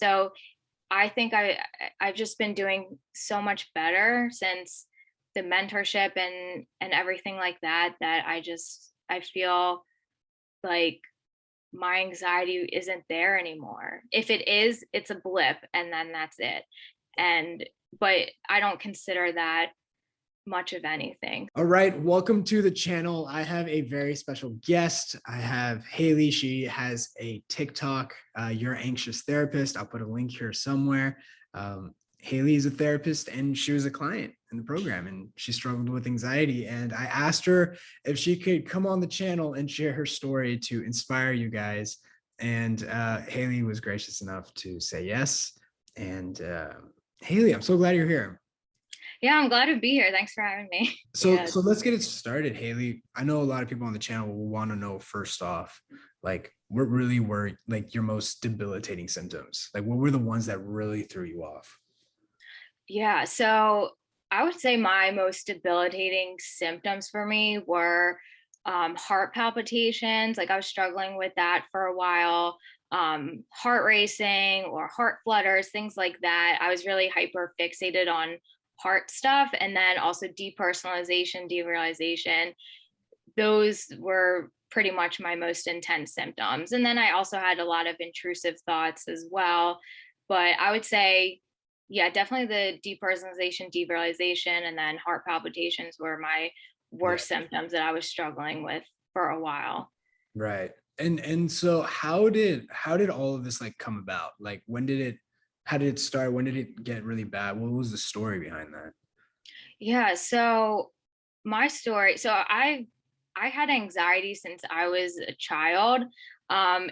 So I think I've just been doing so much better since the mentorship and everything like that, that I feel like my anxiety isn't there anymore. If it is, it's a blip and then that's it. And but I don't consider that much of anything. All right, welcome to the channel. I have a very special guest. I have Haley. She has a TikTok, Your Anxious Therapist. I'll put a link here somewhere. Haley is a therapist and she was a client in the program and she struggled with anxiety. And I asked her if she could come on the channel and share her story to inspire you guys. And Haley was gracious enough to say yes. And Haley, I'm so glad you're here. Yeah, I'm glad to be here. Thanks for having me. So, Yeah. so let's get it started, Haley. I know a lot of people on the channel will want to know first off, like what really were like your most debilitating symptoms? Like what were the ones that really threw you off? Yeah. So I would say my most debilitating symptoms for me were heart palpitations. Like I was struggling with that for a while. Heart racing or heart flutters, things like that. I was really hyper fixated on heart stuff. And then also depersonalization, derealization. Those were pretty much my most intense symptoms. And then I also had a lot of intrusive thoughts as well. But I would say, yeah, definitely the depersonalization, derealization, and then heart palpitations were my Yeah, worst symptoms that I was struggling with for a while. right. And so how did all of this like come about? Like when did it how did it start? When did it get really bad? What was the story behind that? Yeah, so my story, so I had anxiety since I was a child.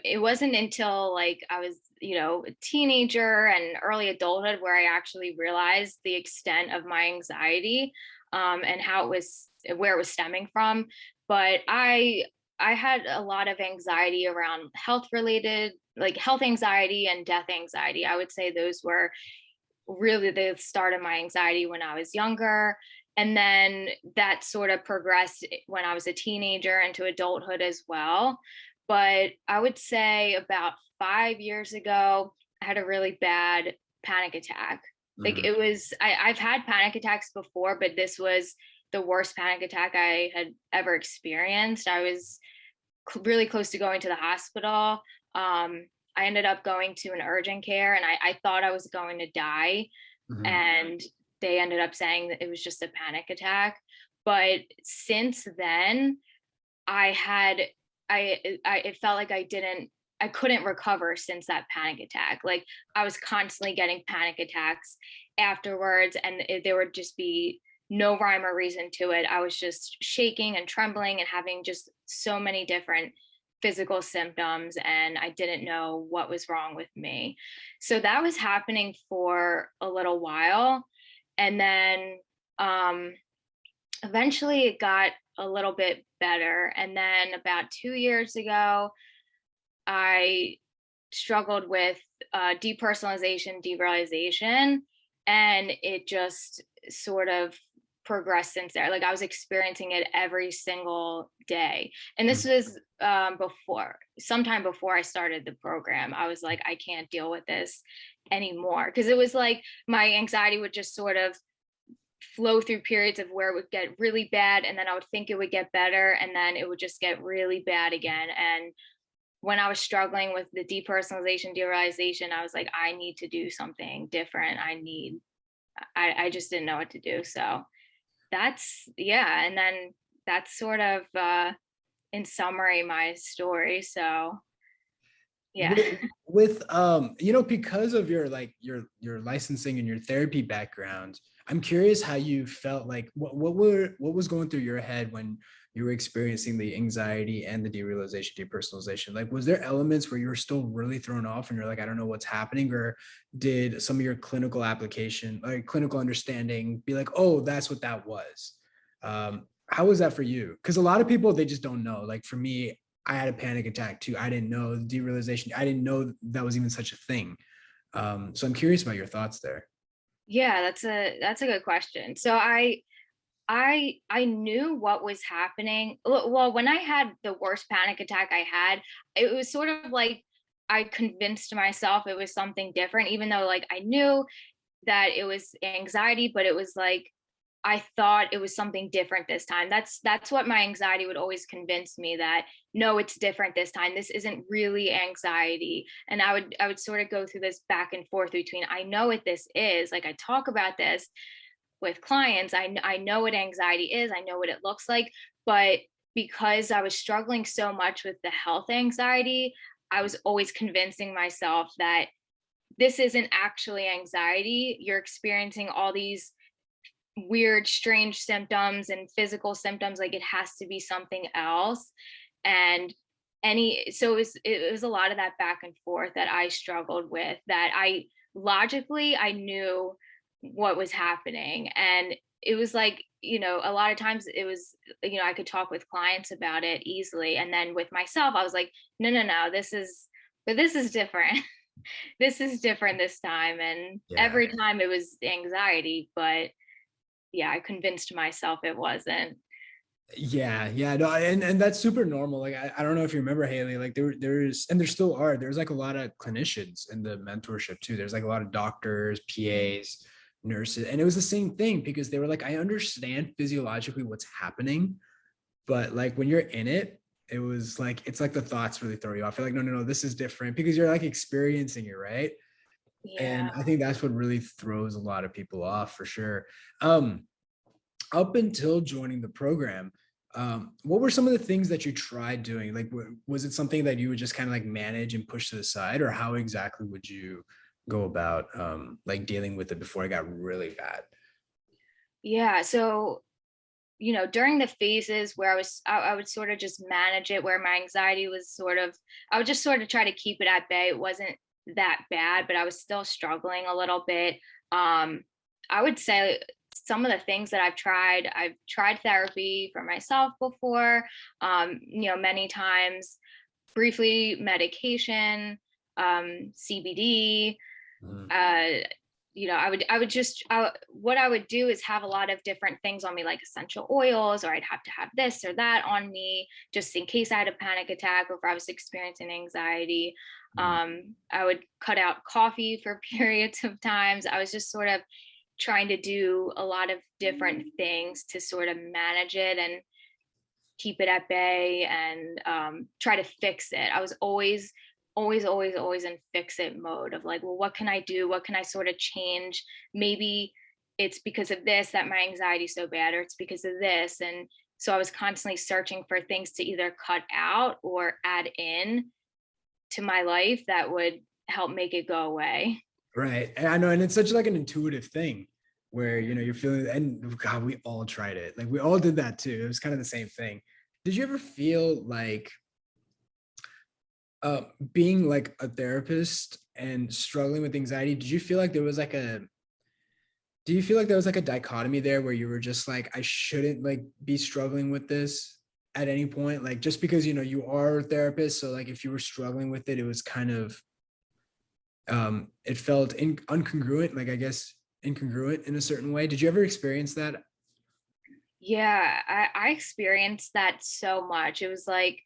It wasn't until like I was, a teenager and early adulthood where I actually realized the extent of my anxiety, and how it was, where it was stemming from. But I had a lot of anxiety around health related, like health anxiety and death anxiety. I would say those were really the start of my anxiety when I was younger. And then that sort of progressed when I was a teenager into adulthood as well. But I would say about 5 years ago, I had a really bad panic attack. Like Mhm. it was, I've had panic attacks before, but this was the worst panic attack I had ever experienced. I was really close to going to the hospital. I ended up going to an urgent care and I thought I was going to die. Mhm. And they ended up saying that it was just a panic attack. But since then, I had, it felt like I couldn't recover since that panic attack. Like I was constantly getting panic attacks afterwards, and there would just be no rhyme or reason to it. I was just shaking and trembling and having just so many different physical symptoms, and I didn't know what was wrong with me. So that was happening for a little while. And then um, eventually it got a little bit better. And then about 2 years ago, I struggled with depersonalization, derealization, and it just sort of progressed since there. Like I was experiencing it every single day. And this Mhm. was sometime before I started the program. I was like, I can't deal with this anymore. Because it was like my anxiety would just sort of flow through periods of where it would get really bad and then I would think it would get better and then it would just get really bad again. And when I was struggling with the depersonalization, derealization, I was like, I need to do something different. I just didn't know what to do. So that's, yeah. And then that's sort of, in summary, my story. So yeah. With because of your like your licensing and your therapy background, I'm curious how you felt. Like what was going through your head when you were experiencing the anxiety and the derealization, depersonalization? Like was there elements where you were still really thrown off and you're like, I don't know what's happening? Or did some of your clinical application, like clinical understanding, be like, oh, that's what that was? How was that for you? Because a lot of people, they just don't know. Like for me, I had a panic attack too. I didn't know derealization. I didn't know that was even such a thing. So I'm curious about your thoughts there. Yeah, that's a good question. So I knew what was happening. Well, when I had the worst panic attack I had, it was sort of like I convinced myself it was something different, even though like I knew that it was anxiety, but it was like I thought it was something different this time. That's what my anxiety would always convince me, that no, it's different this time. This isn't really anxiety. And I would sort of go through this back and forth between, I know what this is. Like I talk about this with clients. I know what anxiety is. I know what it looks like, but because I was struggling so much with the health anxiety, I was always convincing myself that this isn't actually anxiety. You're experiencing all these weird, strange symptoms and physical symptoms. Like it has to be something else. And it was a lot of that back and forth that I struggled with, that I logically I knew what was happening. And it was like, a lot of times it was, I could talk with clients about it easily. And then with myself, I was like, no, no, no, this is different. This is different this time. And Yeah. every time it was anxiety, but yeah, I convinced myself it wasn't. Yeah, no, and that's super normal. Like I don't know if you remember, Haley, like there's and there still are, there's like a lot of clinicians in the mentorship too. There's like a lot of doctors, PAs, nurses, and it was the same thing because they were like, I understand physiologically what's happening, but like when you're in it, it was like it's like the thoughts really throw you off. You're like, no, no, no, this is different because you're like experiencing it, right? Yeah. And I think that's what really throws a lot of people off for sure. Um, Up until joining the program, what were some of the things that you tried doing? Like, was it something that you would just kind of like manage and push to the side, or how exactly would you go about like dealing with it before it got really bad? Yeah. So, during the phases where I would sort of just manage it, where my anxiety was I would just sort of try to keep it at bay. It wasn't that bad, but I was still struggling a little bit. I would say some of the things that I've tried therapy for myself before, many times, briefly medication, CBD, Mhm. uh what I would do is have a lot of different things on me, like essential oils, or I'd have to have this or that on me just in case I had a panic attack or if I was experiencing anxiety. Mhm. I would cut out coffee for periods of times. I was just sort of trying to do a lot of different things to sort of manage it and keep it at bay, and try to fix it. I was always in fix it mode of like, well, what can I do? What can I sort of change? Maybe it's because of this that my anxiety is so bad, or it's because of this. And so I was constantly searching for things to either cut out or add in to my life that would help make it go away. Right. And I know, and it's such like an intuitive thing where you're feeling, and God, we all tried it. Like we all did that too. It was kind of the same thing. Did you ever feel like being like a therapist and struggling with anxiety, did you feel like there was like a do you feel like there was like a dichotomy there where you were just like, I shouldn't like be struggling with this at any point? Like just because you are a therapist, so like if you were struggling with it, it was kind of it felt incongruent, like I guess incongruent in a certain way. Did you ever experience that? Yeah, I experienced that so much. It was like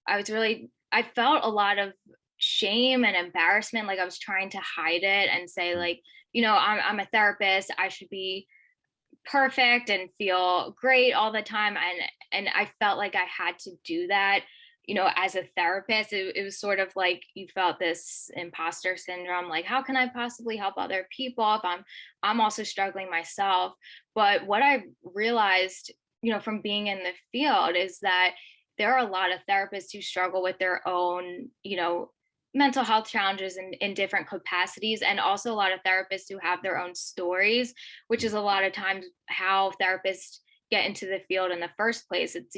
I felt a lot of shame and embarrassment. Like I was trying to hide it and say, like, I'm a therapist. I should be perfect and feel great all the time. And I felt like I had to do that, as a therapist. It was sort of like you felt this imposter syndrome, like how can I possibly help other people if I'm also struggling myself. But what I realized, from being in the field, is that there are a lot of therapists who struggle with their own, mental health challenges in different capacities, and also a lot of therapists who have their own stories, which is a lot of times how therapists get into the field in the first place. It's,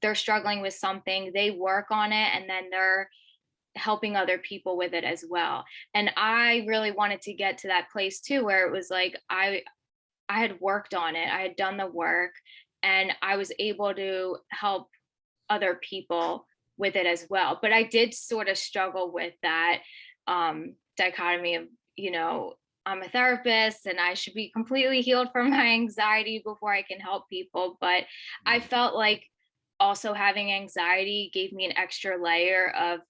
they're struggling with something, they work on it, and then they're helping other people with it as well. And I really wanted to get to that place too, where it was like I had worked on it, I had done the work, and I was able to help other people with it as well. But I did sort of struggle with that dichotomy of, I'm a therapist and I should be completely healed from my anxiety before I can help people. But I felt like also having anxiety gave me an extra layer of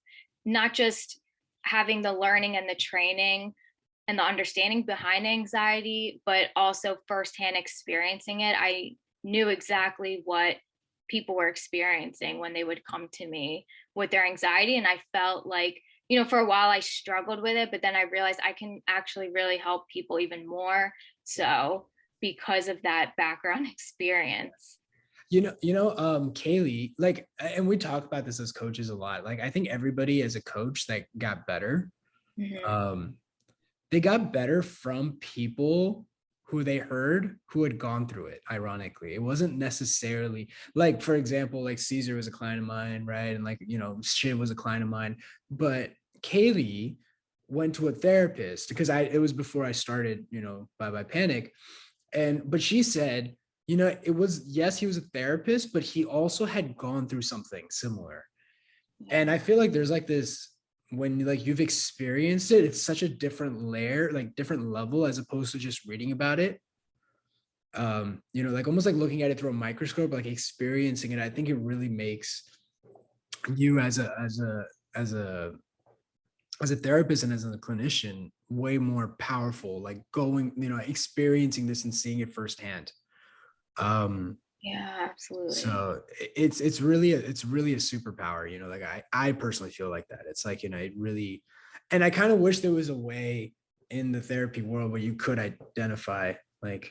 not just having the learning and the training and the understanding behind anxiety, but also firsthand experiencing it. I knew exactly what people were experiencing when they would come to me with their anxiety. And I felt like, for a while I struggled with it, but then I realized I can actually really help people even more so because of that background experience. Kaylee, like, and we talk about this as coaches a lot. Like, I think everybody as a coach that got better, Mm-hmm. um, they got better from people who they heard who had gone through it. Ironically, it wasn't necessarily like, for example, like Caesar was a client of mine, right? And like, Shiv was a client of mine, but Kaylee went to a therapist because it was before I started, Bye Bye Panic. But she said, it was, yes, he was a therapist, but he also had gone through something similar. And I feel like there's like this, when like you've experienced it, it's such a different layer, like different level, as opposed to just reading about it. Like almost like looking at it through a microscope, like experiencing it. I think it really makes you as a therapist and as a clinician way more powerful, like going, experiencing this and seeing it firsthand. Yeah, absolutely. So it's really a superpower, like I personally feel like that. It's like, it really, and I kind of wish there was a way in the therapy world where you could identify, like,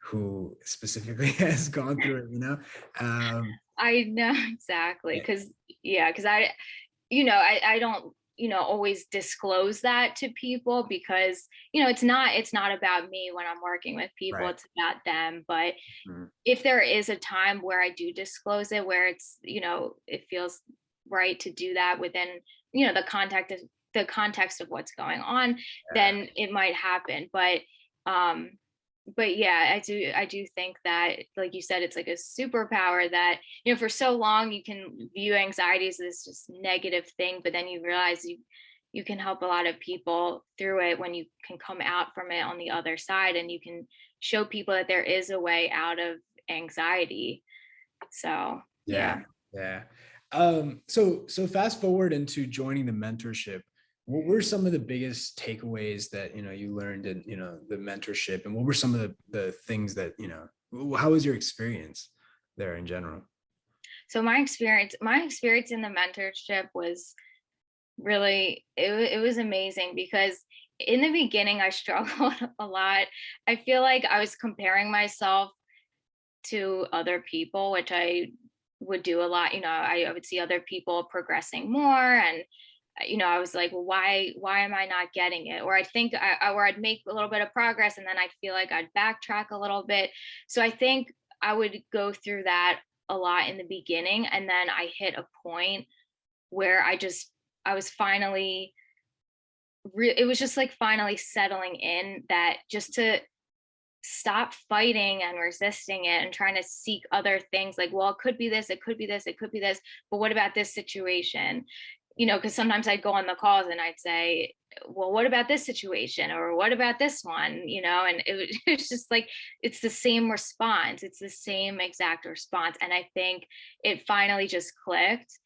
who specifically has gone through it. I know exactly. Because I don't, always disclose that to people because, it's not about me when I'm working with people, Right. it's about them. But Mhm. if there is a time where I do disclose it, where it's, it feels right to do that within, the context of what's going on, Yeah. then it might happen. Um, but yeah, I do think that, like you said, it's like a superpower that, for so long you can view anxiety as this just negative thing, but then you realize you can help a lot of people through it when you can come out from it on the other side, and you can show people that there is a way out of anxiety. So Yeah. yeah. Yeah. So fast forward into joining the mentorship. What were some of the biggest takeaways that you learned in the mentorship, and what were some of the things that how was your experience there in general? So my experience in the mentorship was really, it was amazing because in the beginning I struggled a lot. I feel like I was comparing myself to other people, which I would do a lot. I would see other people progressing more, and I was like, well, why am I not getting it? Or I think or I'd make a little bit of progress, and then I'd feel like I'd backtrack a little bit. So I think I would go through that a lot in the beginning, and then I hit a point where I was finally it was just like finally settling in, that just to stop fighting and resisting it and trying to seek other things, like, well, it could be this, it could be this, it could be this, but what about this situation? Because sometimes I'd go on the calls and I'd say, well, what about this situation, or what about this one? And it's just like, it's the same response, it's the same exact response. And I think it finally just clicked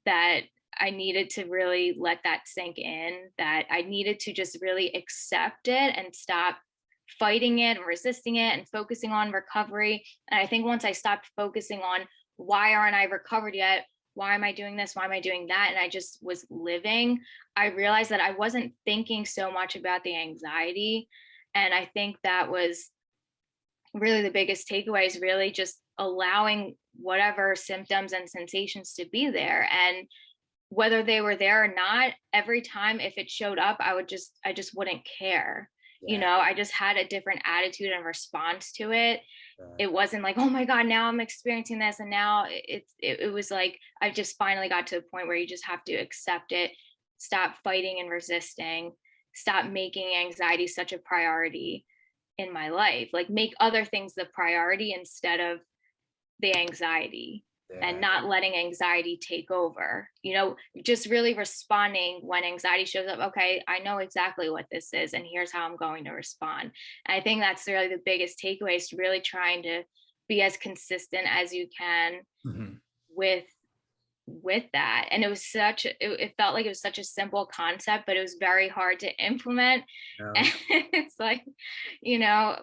that I needed to really let that sink in, that I needed to just really accept it and stop fighting it and resisting it and focusing on recovery. And I think once I stopped focusing on, why aren't I recovered yet? Why am I doing this? Why am I doing that? And I just was living, I realized that I wasn't thinking so much about the anxiety. And I think that was really the biggest takeaway, is really just allowing whatever symptoms and sensations to be there. And whether they were there or not, every time if it showed up, I just wouldn't care. Yeah. I just had a different attitude and response to it. Right. It wasn't like, oh my God, now I'm experiencing this. And now it was like, I just finally got to a point where you just have to accept it, stop fighting and resisting, stop making anxiety such a priority in my life, like make other things the priority instead of the anxiety, and Yeah. not letting anxiety take over, just really responding when anxiety shows up. Okay, I know exactly what this is, and here's how I'm going to respond. And I think that's really the biggest takeaway, is really trying to be as consistent as you can Mhm. with with that. And it was it felt like it was such a simple concept, but it was very hard to implement. Yeah. And it's like,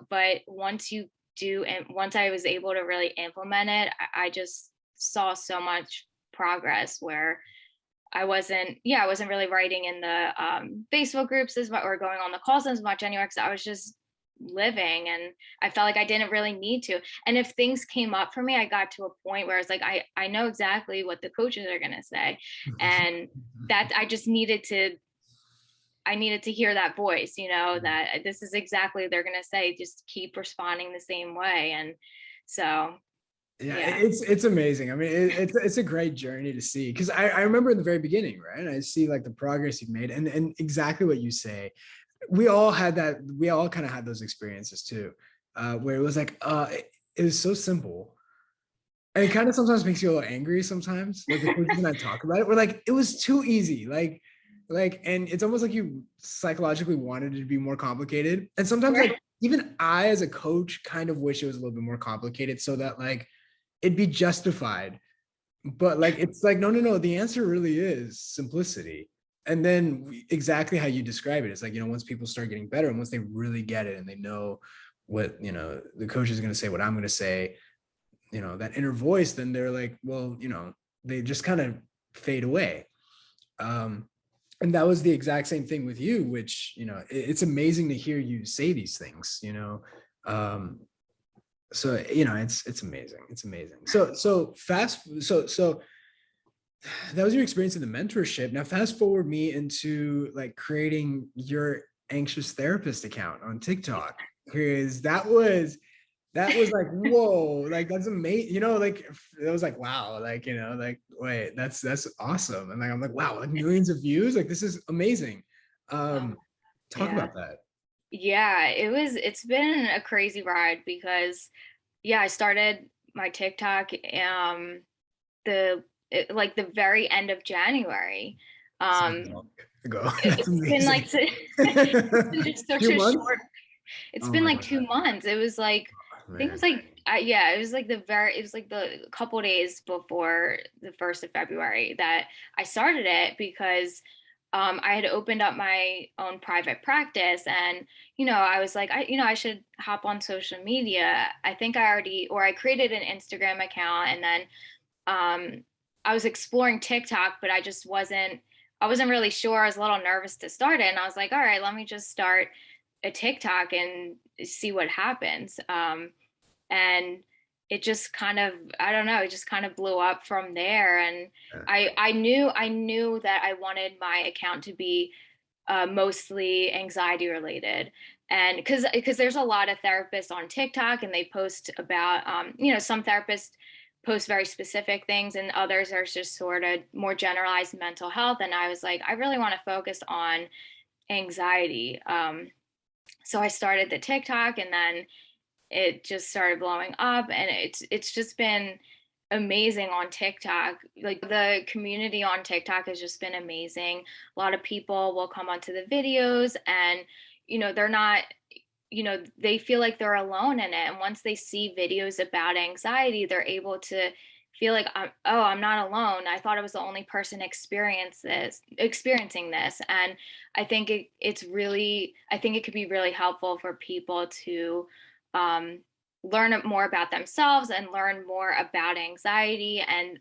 but once you do, and once I was able to really implement it, I just saw so much progress where I wasn't really writing in the Facebook groups as much or going on the calls as much anymore, because I was just living, and I felt like I didn't really need to. And if things came up for me, I got to a point where it's like I know exactly what the coaches are going to say, and that I needed to hear that voice, that this is exactly what they're going to say, just keep responding the same way. And so Yeah, yeah. it's amazing. I mean, it's a great journey to see, because I remember in the very beginning, right? I see like the progress you've made, and exactly what you say. We all had that. We all kind of had those experiences too, where it was like, it was so simple, and it kind of sometimes makes you a little angry. Sometimes, like the coaches and I talk about it, we're like, it was too easy, and it's almost like you psychologically wanted it to be more complicated. And sometimes, like even I, as a coach, kind of wish it was a little bit more complicated, so that like it'd be justified. But like it's like no, the answer really is simplicity. And then exactly how you describe it, it's like, once people start getting better, and once they really get it, and they know what, the coach is going to say, what I'm going to say, that inner voice, then they're like, well, they just kind of fade away. And that was the exact same thing with you, which, it's amazing to hear you say these things. So it's amazing. It's amazing. So that was your experience in the mentorship. Now fast forward me into like creating your anxious therapist account on TikTok, because that was like, whoa, like that's amazing. Like it was like, wow, like, like, wait, that's awesome. And like I'm like, wow, like millions of views, like this is amazing. um, Talk yeah. about that. Yeah, it's been a crazy ride because yeah, I started my TikTok like the very end of January. So Um long ago. That's it's been like amazing. it's been just such Few a months. short, it's Oh been my like god, 2 months. It was like, I think it was man. like yeah, it was like it was like the couple days before the 1st of February that I started it, because I had opened up my own private practice, and I was like, I should hop on social media. I think I created an Instagram account, and then I was exploring TikTok, but I wasn't really sure. I was a little nervous to start it, and I was like, all right, let me just start a TikTok and see what happens. And it just kind of, I don't know, it just kind of blew up from there. And I knew that I wanted my account to be mostly anxiety related. And because there's a lot of therapists on TikTok, and they post about, some therapists post very specific things, and others are just sort of more generalized mental health. And I was like, I really want to focus on anxiety. So I started the TikTok, and then it just started blowing up, and it's just been amazing on TikTok. Like the community on TikTok has just been amazing. A lot of people will come onto the videos, and they're not, they feel like they're alone in it. And once they see videos about anxiety, they're able to feel like, oh, I'm not alone. I thought I was the only person experiencing this. And I think I think it could be really helpful for people to um, learn more about themselves and learn more about anxiety. And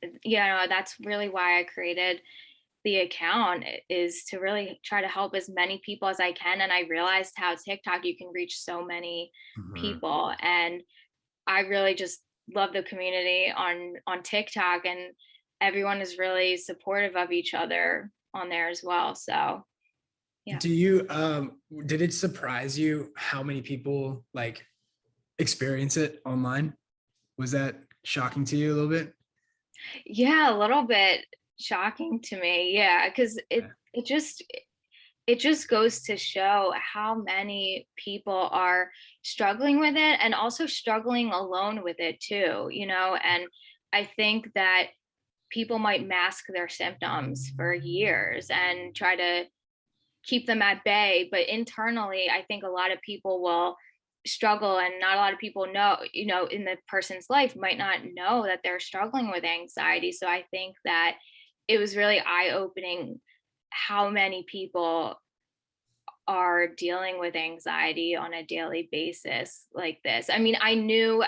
that's really why I created the account, is to really try to help as many people as I can. And I realized how TikTok, you can reach so many Mhm. people, and I really just love the community on TikTok, and everyone is really supportive of each other on there as well. So yeah. Do you did it surprise you how many people like experience it online? Was that shocking to you a little bit? Yeah, a little bit shocking to me. Yeah, because it just goes to show how many people are struggling with it, and also struggling alone with it too, and I think that people might mask their symptoms for years and try to keep them at bay, but internally I think a lot of people will struggle, and not a lot of people know, in the person's life might not know that they're struggling with anxiety. So I think that it was really eye-opening how many people are dealing with anxiety on a daily basis like this. I mean, I knew,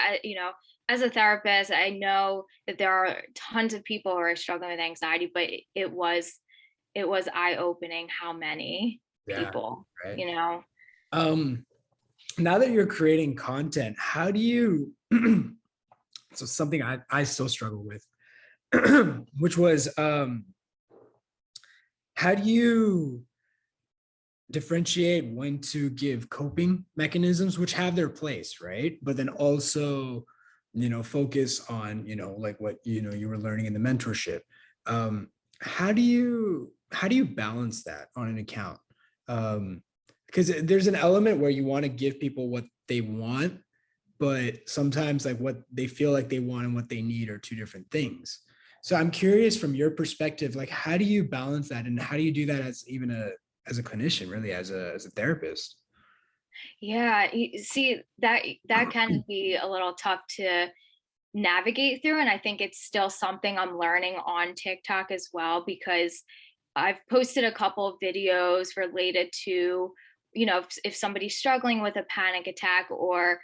as a therapist, I know that there are tons of people who are struggling with anxiety, but it was eye-opening how many Yeah. people, Right. you know. Um, Now that you're creating content, how do you, so something I still struggle with, which was, how do you differentiate when to give coping mechanisms, which have their place, right? But then also, focus on, like what, you were learning in the mentorship. Um, how do you balance that on an account? Because there's an element where you want to give people what they want, but sometimes like what they feel like they want and what they need are two different things. So I'm curious from your perspective, like how do you balance that, and how do you do that as even a clinician, really, as a therapist? Yeah, you see that can be a little tough to navigate through, and I think it's still something I'm learning on TikTok as well, because I've posted a couple of videos related to, if somebody's struggling with a panic attack or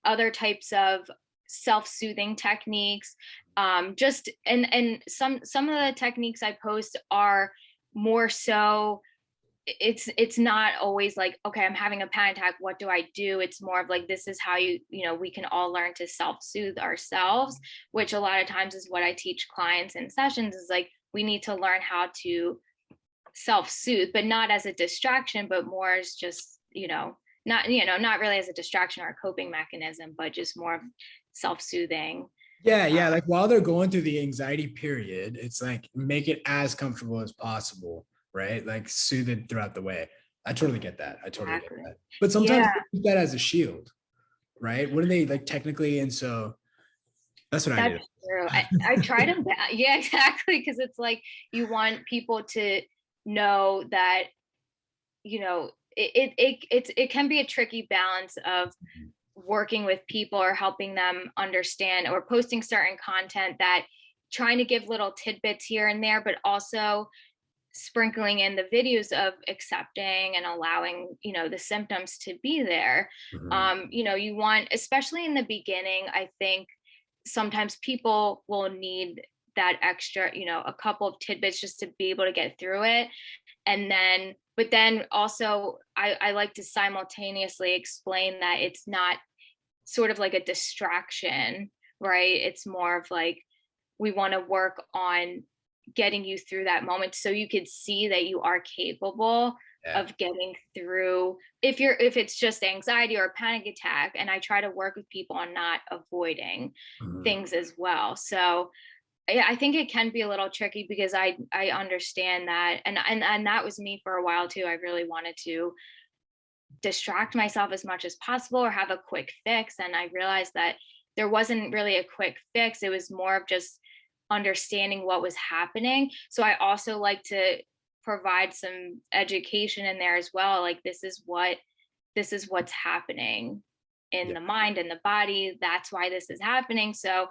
other types of self-soothing techniques. Just and some of the techniques I post are more so, it's not always like, okay, I'm having a panic attack, what do I do? It's more of like, this is how we can all learn to self-soothe ourselves, which a lot of times is what I teach clients in sessions, is like, we need to learn how to self-soothe, but not as a distraction, but more as just, not really as a distraction or a coping mechanism, but just more self-soothing. Yeah, yeah. Like while they're going through the anxiety period, it's like make it as comfortable as possible, right? Like soothe it throughout the way. I totally get that. I totally get Exactly. that. But sometimes Yeah, they use that as a shield, right? Wouldn't they like technically? And so that's what I do. that's true. I try to, yeah, exactly. Because it's like, you want people to know that, it can be a tricky balance of working with people or helping them understand, or posting certain content that trying to give little tidbits here and there, but also sprinkling in the videos of accepting and allowing, the symptoms to be there. Mhm. You want, especially in the beginning, I think sometimes people will need that extra, a couple of tidbits just to be able to get through it. And then, but then also, I like to simultaneously explain that it's not sort of like a distraction, right? It's more of like, we want to work on getting you through that moment so you could see that you are capable Yeah. of getting through, if it's just anxiety or a panic attack. And I try to work with people on not avoiding Mhm. things as well. So I think it can be a little tricky, because I understand that, and that was me for a while too. I really wanted to distract myself as much as possible or have a quick fix, and I realized that there wasn't really a quick fix. It was more of just understanding what was happening. So I also like to provide some education in there as well, like, this is what's happening in Yeah. the mind and the body. That's why this is happening. So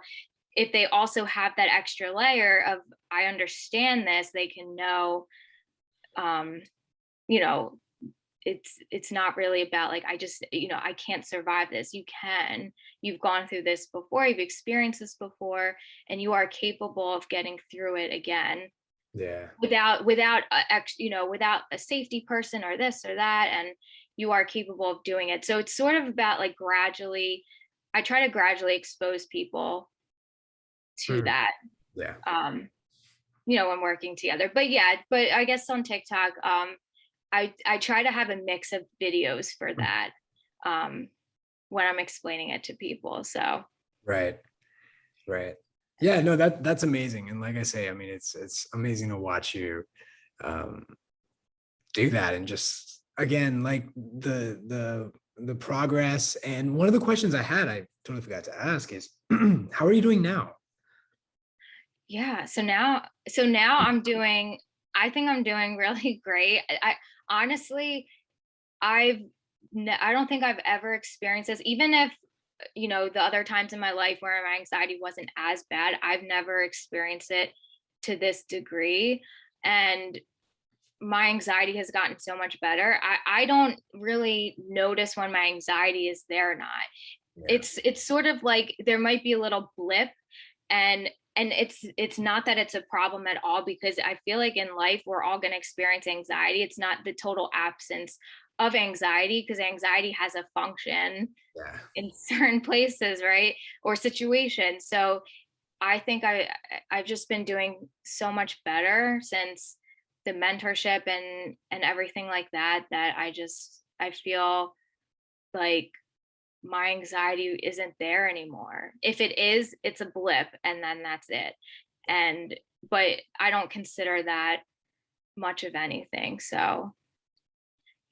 if they also have that extra layer of, I understand this, they can know, um you know it's not really about like, I just, I can't survive this. You've gone through this before, you've experienced this before, and you are capable of getting through it again, Yeah. without a safety person or this or that, and you are capable of doing it. So it's sort of about like, gradually, I try to gradually expose people to Mhm. that, Yeah. um when working together. But yeah, but I guess on TikTok, I try to have a mix of videos for that, um, when I'm explaining it to people. So Right. Right. Yeah, no, that's amazing. And like I say, I mean, it's amazing to watch you um do that, and just again, like the progress. And one of the questions I had, I totally forgot to ask is how are you doing now? yeah, so now I think I'm doing really great. I honestly, I don't think I've ever experienced this, even if, the other times in my life where my anxiety wasn't as bad, I've never experienced it to this degree, and my anxiety has gotten so much better. I don't really notice when my anxiety is there or not. Yeah. It's sort of like there might be a little blip, and it's not that it's a problem at all, because I feel like in life we're all going to experience anxiety. It's not the total absence of anxiety, because anxiety has a function Yeah. in certain places, right? Or situations. So I think I've just been doing so much better since the mentorship and everything like that, that I feel like my anxiety isn't there anymore. If it is, it's a blip and then that's it. And but I don't consider that much of anything. So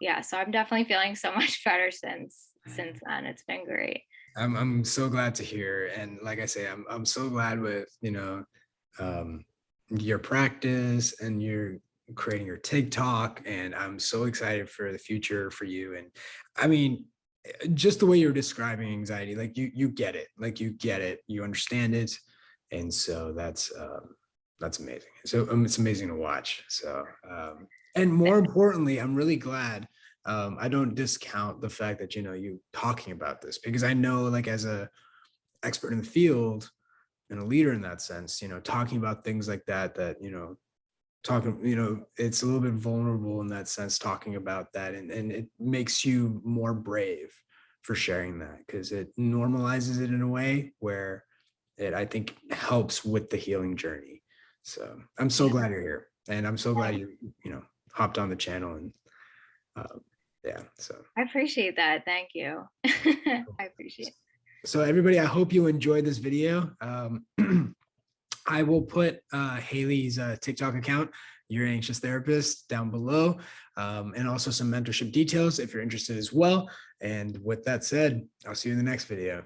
yeah, so I'm definitely feeling so much better since then. It's been great. I'm so glad to hear. And like I say, I'm so glad with, um, your practice and your creating your TikTok. And I'm so excited for the future for you. And I mean, just the way you're describing anxiety, like you get it, like you get it, you understand it. And so that's amazing. So it's amazing to watch. So and more importantly, I'm really glad, I don't discount the fact that you talking about this, because I know, like, as a expert in the field and a leader in that sense, talking about things like that talking, it's a little bit vulnerable in that sense, talking about that, and it makes you more brave for sharing that, because it normalizes it in a way where it, I think, helps with the healing journey. So I'm so Yeah. glad you're here, and I'm so glad you hopped on the channel. And yeah, so I appreciate that. Thank you. I appreciate it. so everybody, I hope you enjoyed this video. I will put Haley's TikTok account, Your Anxious Therapist, down below, and also some mentorship details if you're interested as well. And with that said, I'll see you in the next video.